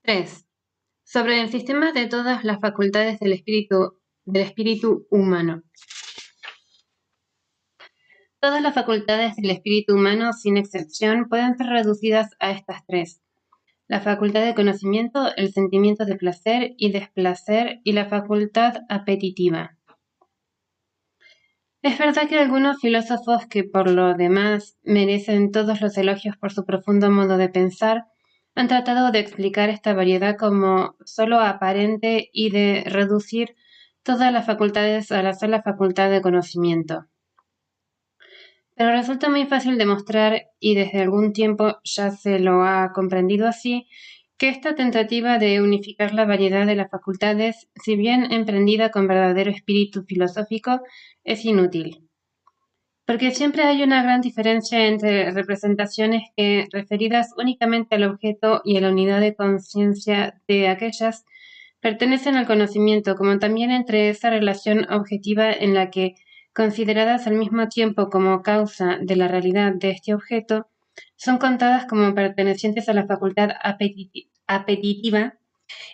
3. Sobre el sistema de todas las facultades del espíritu humano. Todas las facultades del espíritu humano, sin excepción, pueden ser reducidas a estas tres: la facultad de conocimiento, el sentimiento de placer y desplacer y la facultad apetitiva. Es verdad que algunos filósofos, que por lo demás merecen todos los elogios por su profundo modo de pensar, han tratado de explicar esta variedad como solo aparente y de reducir todas las facultades a la sola facultad de conocimiento. Pero resulta muy fácil demostrar, y desde algún tiempo ya se lo ha comprendido así, que esta tentativa de unificar la variedad de las facultades, si bien emprendida con verdadero espíritu filosófico, es inútil. Porque siempre hay una gran diferencia entre representaciones que, referidas únicamente al objeto y a la unidad de conciencia de aquellas, pertenecen al conocimiento, como también entre esa relación objetiva en la que, consideradas al mismo tiempo como causa de la realidad de este objeto, son contadas como pertenecientes a la facultad apetitiva,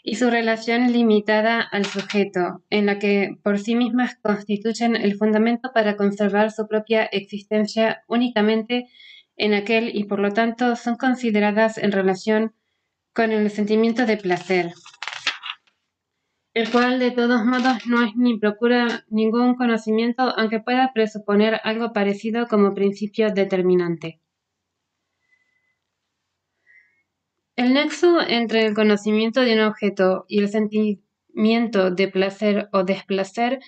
y su relación limitada al sujeto, en la que por sí mismas constituyen el fundamento para conservar su propia existencia únicamente en aquel, y por lo tanto son consideradas en relación con el sentimiento de placer, el cual de todos modos no es ni procura ningún conocimiento, aunque pueda presuponer algo parecido como principio determinante. El nexo entre el conocimiento de un objeto y el sentimiento de placer o desplacer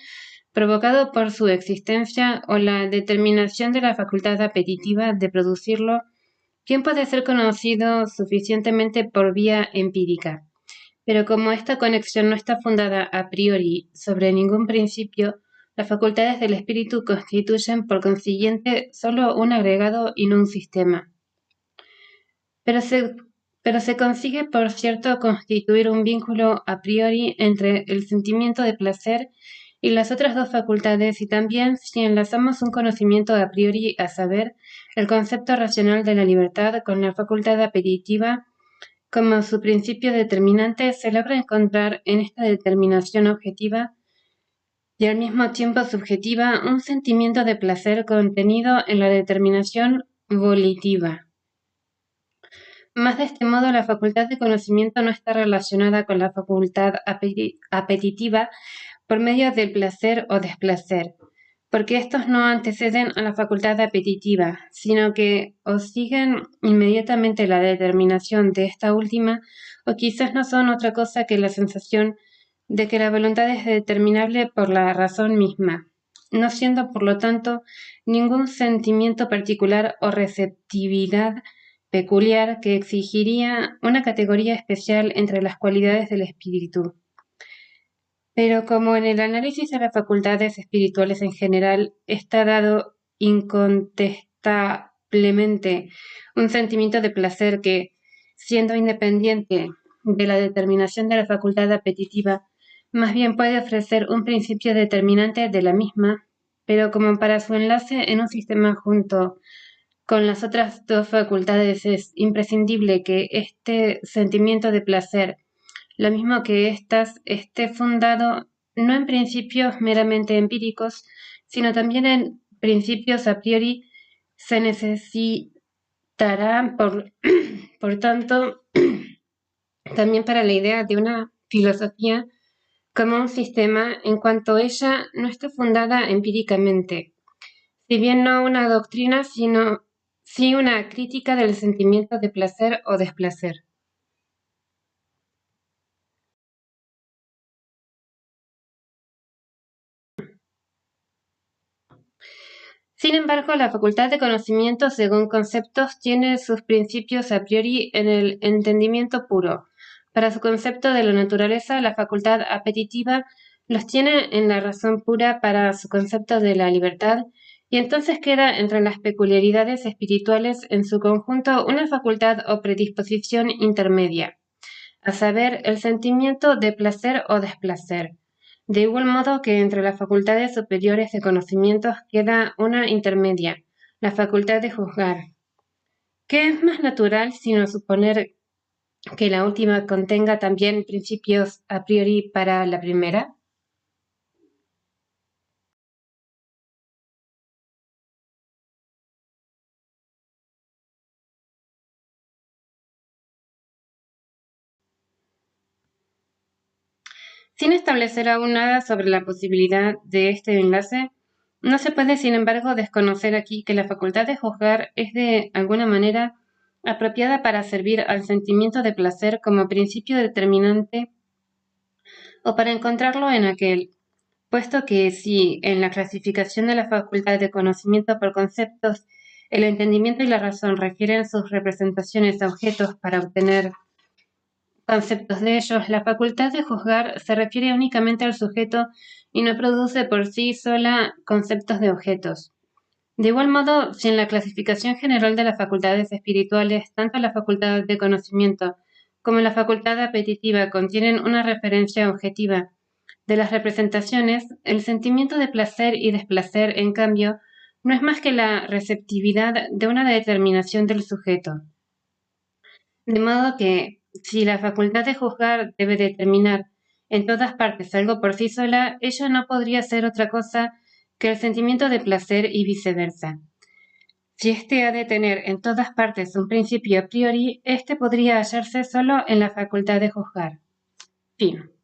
provocado por su existencia, o la determinación de la facultad apetitiva de producirlo, bien puede ser conocido suficientemente por vía empírica. Pero como esta conexión no está fundada a priori sobre ningún principio, las facultades del espíritu constituyen por consiguiente solo un agregado y no un sistema. Pero se consigue, por cierto, constituir un vínculo a priori entre el sentimiento de placer y las otras dos facultades, y también si enlazamos un conocimiento a priori, a saber, el concepto racional de la libertad, con la facultad apetitiva como su principio determinante, se logra encontrar en esta determinación objetiva y al mismo tiempo subjetiva un sentimiento de placer contenido en la determinación volitiva. Más de este modo, la facultad de conocimiento no está relacionada con la facultad apetitiva por medio del placer o desplacer, porque estos no anteceden a la facultad apetitiva, sino que o siguen inmediatamente la determinación de esta última, o quizás no son otra cosa que la sensación de que la voluntad es determinable por la razón misma, no siendo por lo tanto ningún sentimiento particular o receptividad peculiar que exigiría una categoría especial entre las cualidades del espíritu. Pero como en el análisis de las facultades espirituales en general está dado incontestablemente un sentimiento de placer que, siendo independiente de la determinación de la facultad apetitiva, más bien puede ofrecer un principio determinante de la misma, pero como para su enlace en un sistema junto con las otras dos facultades es imprescindible que este sentimiento de placer, lo mismo que éstas, esté fundado no en principios meramente empíricos, sino también en principios a priori, se necesitará, por tanto, también para la idea de una filosofía como un sistema, en cuanto ella no esté fundada empíricamente, si bien no una doctrina, sino sí una crítica del sentimiento de placer o desplacer. Sin embargo, la facultad de conocimiento, según conceptos, tiene sus principios a priori en el entendimiento puro. Para su concepto de la naturaleza, la facultad apetitiva los tiene en la razón pura para su concepto de la libertad, y entonces queda entre las peculiaridades espirituales en su conjunto una facultad o predisposición intermedia, a saber, el sentimiento de placer o desplacer. De igual modo que entre las facultades superiores de conocimientos queda una intermedia, la facultad de juzgar. ¿Qué es más natural sino suponer que la última contenga también principios a priori para la primera? Sin establecer aún nada sobre la posibilidad de este enlace, no se puede, sin embargo, desconocer aquí que la facultad de juzgar es de alguna manera apropiada para servir al sentimiento de placer como principio determinante o para encontrarlo en aquel, puesto que si en la clasificación de la facultad de conocimiento por conceptos el entendimiento y la razón refieren sus representaciones a objetos para obtener conceptos de ellos, la facultad de juzgar se refiere únicamente al sujeto y no produce por sí sola conceptos de objetos. De igual modo, si en la clasificación general de las facultades espirituales, tanto la facultad de conocimiento como la facultad apetitiva contienen una referencia objetiva de las representaciones, el sentimiento de placer y desplacer, en cambio, no es más que la receptividad de una determinación del sujeto. De modo que, si la facultad de juzgar debe determinar en todas partes algo por sí sola, ello no podría ser otra cosa que el sentimiento de placer y viceversa. Si éste ha de tener en todas partes un principio a priori, éste podría hallarse solo en la facultad de juzgar. Fin.